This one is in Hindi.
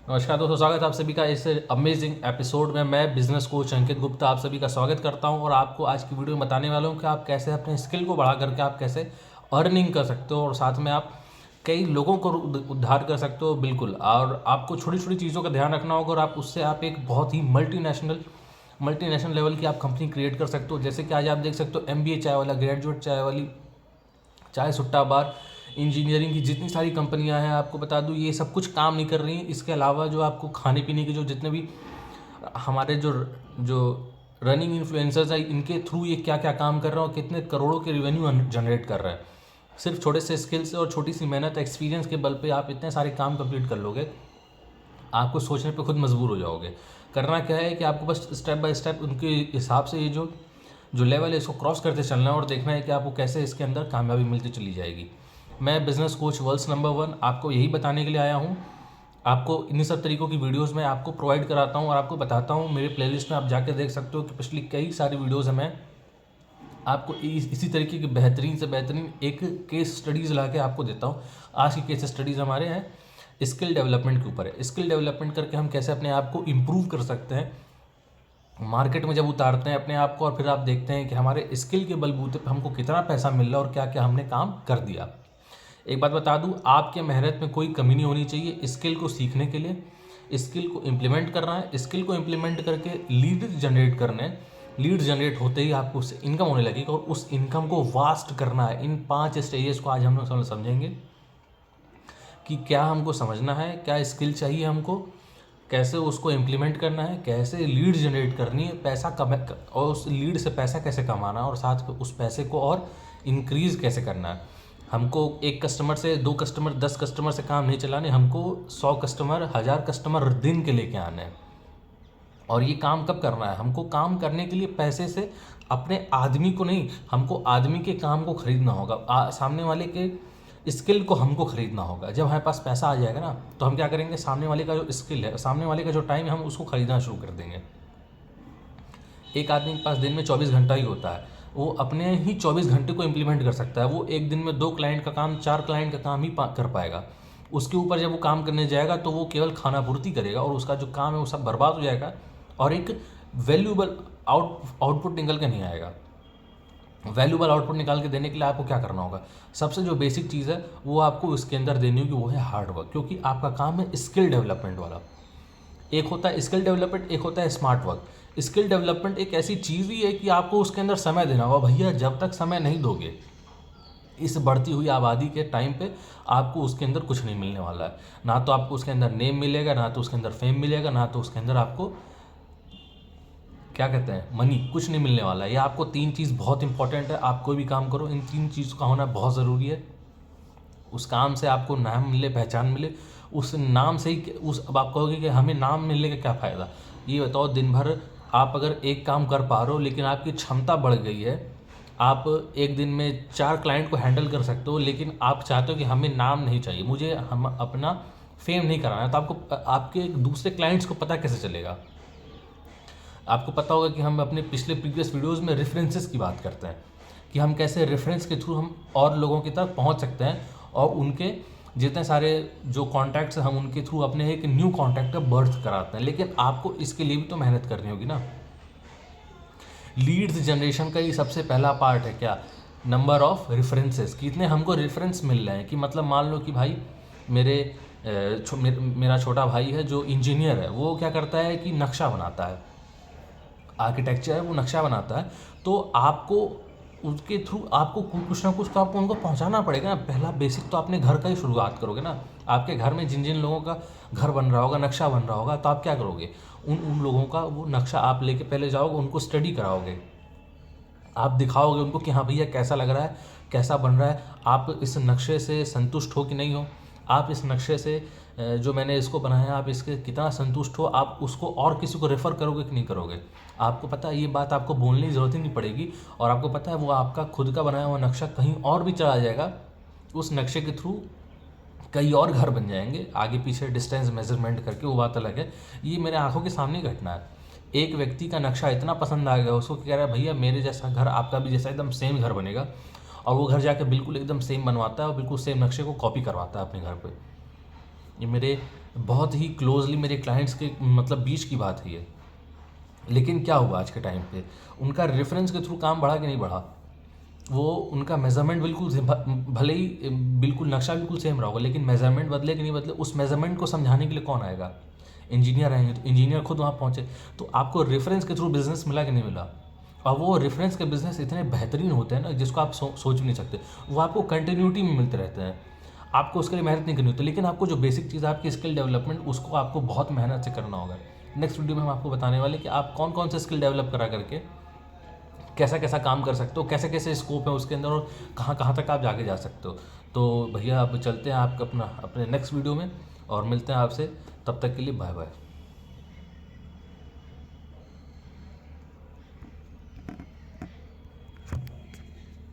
नमस्कार दोस्तों, स्वागत है आप सभी का इस अमेजिंग एपिसोड में। मैं बिजनेस कोच अंकित गुप्ता आप सभी का स्वागत करता हूं और आपको आज की वीडियो में बताने वाला हूं कि आप कैसे अपने स्किल को बढ़ा करके आप कैसे अर्निंग कर सकते हो और साथ में आप कई लोगों को उद्धार कर सकते हो। बिल्कुल, और आपको छोटी छोटी चीज़ों का ध्यान रखना होगा और आप उससे आप एक बहुत ही मल्टीनेशनल लेवल की आप कंपनी क्रिएट कर सकते हो। जैसे कि आज आप देख सकते हो MBA चाय वाला, ग्रेजुएट चाय वाली, चाय सुट्टा बार, इंजीनियरिंग की जितनी सारी कंपनियां हैं, आपको बता दूं ये सब कुछ काम नहीं कर रही हैं। इसके अलावा जो आपको खाने पीने के जो जितने भी हमारे जो जो रनिंग इन्फ्लुएंसर्स हैं, इनके थ्रू ये क्या क्या काम कर रहे हैं और कितने करोड़ों के रेवेन्यू जनरेट कर रहे हैं। सिर्फ छोटे से स्किल से और छोटी सी मेहनत एक्सपीरियंस के बल पे आप इतने सारे काम कंप्लीट कर लोगे, आपको सोचने पे खुद मजबूर हो जाओगे। करना क्या है कि आपको बस स्टेप बाय स्टेप उनके हिसाब से ये जो जो लेवल है इसको क्रॉस करते चलना है और देखना है कि आपको कैसे इसके अंदर कामयाबी मिलती चली जाएगी। मैं बिजनेस कोच वर्ल्ड नंबर 1 आपको यही बताने के लिए आया हूँ। आपको इन्हीं सब तरीक़ों की वीडियोस मैं आपको प्रोवाइड कराता हूँ और आपको बताता हूँ। मेरे प्लेलिस्ट में आप जाके देख सकते हो कि पिछली कई सारी वीडियोज़ हैं। मैं आपको इसी तरीके की बेहतरीन से बेहतरीन एक केस स्टडीज़ ला के आपको देता हूँ। आज की केस स्टडीज़ हमारे हैं स्किल डेवलपमेंट के ऊपर है। स्किल डेवलपमेंट करके हम कैसे अपने आप को इम्प्रूव कर सकते हैं, मार्केट में जब उतारते हैं अपने आप को और फिर आप देखते हैं कि हमारे स्किल के बलबूते पे हमको कितना पैसा मिल रहा है और क्या क्या हमने काम कर दिया। एक बात बता दूं, आपके मेहनत में कोई कमी नहीं होनी चाहिए। स्किल को सीखने के लिए स्किल को इम्प्लीमेंट करना है, स्किल को इम्प्लीमेंट करके लीड जनरेट करने हैं। लीड जनरेट होते ही आपको उससे इनकम होने लगेगी और उस इनकम को वास्ट करना है। इन 5 स्टेजेस को आज हम लोग समझेंगे कि क्या हमको समझना है, क्या स्किल चाहिए हमको, कैसे उसको इम्प्लीमेंट करना है, कैसे लीड जनरेट करनी है, पैसा कम और उस लीड से पैसा कैसे कमाना है और साथ में उस पैसे को और इंक्रीज़ कैसे करना है। हमको एक कस्टमर से 2 कस्टमर 10 कस्टमर से काम नहीं चलाने, हमको 100 कस्टमर 1000 कस्टमर दिन के लेके आने हैं। और ये काम कब करना है? हमको काम करने के लिए पैसे से अपने आदमी को नहीं, हमको आदमी के काम को खरीदना होगा। सामने वाले के स्किल को हमको खरीदना होगा। जब हमारे पास पैसा आ जाएगा ना, तो हम क्या करेंगे, सामने वाले का जो स्किल है, सामने वाले का जो टाइम है, हम उसको खरीदना शुरू कर देंगे। एक आदमी के पास दिन में 24 घंटा ही होता है, वो अपने ही 24 घंटे को इम्प्लीमेंट कर सकता है। वो एक दिन में 2 क्लाइंट का काम, 4 क्लाइंट का काम ही कर पाएगा। उसके ऊपर जब वो काम करने जाएगा तो वो केवल खानापूर्ति करेगा और उसका जो काम है वो सब बर्बाद हो जाएगा और एक वैल्यूबल आउटपुट निकल के नहीं आएगा। वैल्यूबल आउटपुट निकाल के देने के लिए आपको क्या करना होगा? सबसे जो बेसिक चीज़ है वो आपको उसके अंदर देनी होगी, वो है हार्डवर्क। क्योंकि आपका काम है स्किल डेवलपमेंट वाला। एक होता है स्किल डेवलपमेंट, एक होता है स्मार्ट वर्क। स्किल डेवलपमेंट एक ऐसी चीज़ ही है कि आपको उसके अंदर समय देना होगा। भैया, जब तक समय नहीं दोगे इस बढ़ती हुई आबादी के टाइम पे, आपको उसके अंदर कुछ नहीं मिलने वाला है। ना तो आपको उसके अंदर नेम मिलेगा, ना तो उसके अंदर फेम मिलेगा, ना तो उसके अंदर आपको क्या कहते हैं मनी, कुछ नहीं मिलने वाला है। ये आपको 3 चीज़ बहुत इंपॉर्टेंट है। आप कोई भी काम करो, इन 3 चीज़ का होना बहुत ज़रूरी है। उस काम से आपको नाम मिले, पहचान मिले, उस नाम से ही अब आप कहोगे कि हमें नाम मिलने का क्या फ़ायदा। ये बताओ, दिन भर आप अगर एक काम कर पा रहे हो लेकिन आपकी क्षमता बढ़ गई है, आप एक दिन में 4 क्लाइंट को हैंडल कर सकते हो, लेकिन आप चाहते हो कि हमें नाम नहीं चाहिए, मुझे हम अपना फेम नहीं कराना है, तो आपको आपके दूसरे क्लाइंट्स को पता कैसे चलेगा? आपको पता होगा कि हम अपने पिछले प्रीवियस वीडियोस में रेफरेंसेस की बात करते हैं कि हम कैसे रेफरेंस के थ्रू हम और लोगों की तरफ पहुंच सकते हैं और उनके जितने सारे जो कॉन्टैक्ट्स हैं हम उनके थ्रू अपने एक न्यू कॉन्टैक्ट का बर्थ कराते हैं। लेकिन आपको इसके लिए भी तो मेहनत करनी होगी ना। लीड्स जनरेशन का ही सबसे पहला पार्ट है क्या? Number of references. कितने हमको रेफरेंस मिल रहे हैं कि मतलब मान लो कि भाई मेरा छोटा भाई है जो इंजीनियर है, वो क्या करता है कि नक्शा बनाता है, आर्किटेक्चर है, वो नक्शा बनाता है। तो आपको उसके थ्रू आपको कुछ ना कुछ तो आपको उनको पहुंचाना पड़ेगा ना। पहला बेसिक तो अपने घर का ही शुरुआत करोगे ना। आपके घर में जिन जिन लोगों का घर बन रहा होगा, नक्शा बन रहा होगा, तो आप क्या करोगे, उन उन लोगों का वो नक्शा आप लेके पहले जाओगे, उनको स्टडी कराओगे, आप दिखाओगे उनको कि हाँ भैया कैसा लग रहा है, कैसा बन रहा है, आप इस नक्शे से संतुष्ट हो कि नहीं हो, आप इस नक्शे से जो मैंने इसको बनाया आप इसके कितना संतुष्ट हो, आप उसको और किसी को रेफ़र करोगे कि नहीं करोगे। आपको पता है ये बात आपको बोलने की ज़रूरत ही नहीं पड़ेगी और आपको पता है वो आपका खुद का बनाया हुआ नक्शा कहीं और भी चला जाएगा। उस नक्शे के थ्रू कई और घर बन जाएंगे, आगे पीछे डिस्टेंस मेजरमेंट करके, वो बात अलग है। ये मेरे आंखों के सामने घटना है। एक व्यक्ति का नक्शा इतना पसंद आ गया उसको, कह रहा है भैया मेरे जैसा घर, आपका भी जैसा एकदम सेम घर बनेगा, और वो घर जाकर बिल्कुल एकदम सेम बनवाता है और बिल्कुल सेम नक्शे को कॉपी करवाता है अपने घर पे। ये मेरे बहुत ही क्लोजली मेरे क्लाइंट्स के मतलब बीच की बात है ये। लेकिन क्या हुआ आज के टाइम पे, उनका रेफरेंस के थ्रू काम बढ़ा कि नहीं बढ़ा? वो उनका मेज़रमेंट बिल्कुल भले ही बिल्कुल नक्शा बिल्कुल सेम रहा होगा, लेकिन मेज़रमेंट बदले कि नहीं बदले, उस मेज़रमेंट को समझाने के लिए कौन आएगा? इंजीनियर आएंगे। तो इंजीनियर खुद वहाँ पहुँचे, तो आपको रेफरेंस के थ्रू बिजनेस मिला कि नहीं मिला? और वो रेफरेंस के बिजनेस इतने बेहतरीन होते हैं ना, जिसको आप सोच भी नहीं सकते। वो आपको कंटिन्यूटी में मिलते रहते हैं, आपको उसके लिए मेहनत नहीं करनी होती। लेकिन आपको जो बेसिक चीज़ है आपकी स्किल डेवलपमेंट, उसको आपको बहुत मेहनत से करना होगा। नेक्स्ट वीडियो में हम आपको बताने वाले कि आप कौन कौन से स्किल डेवलप करा करके कैसा कैसा काम कर सकते हो, कैसे कैसे स्कोप है उसके अंदर, और कहाँ कहाँ तक आप जाके जा सकते हो। तो भैया अब चलते हैं आपका अपने नेक्स्ट वीडियो में, और मिलते हैं आपसे। तब तक के लिए बाय बाय।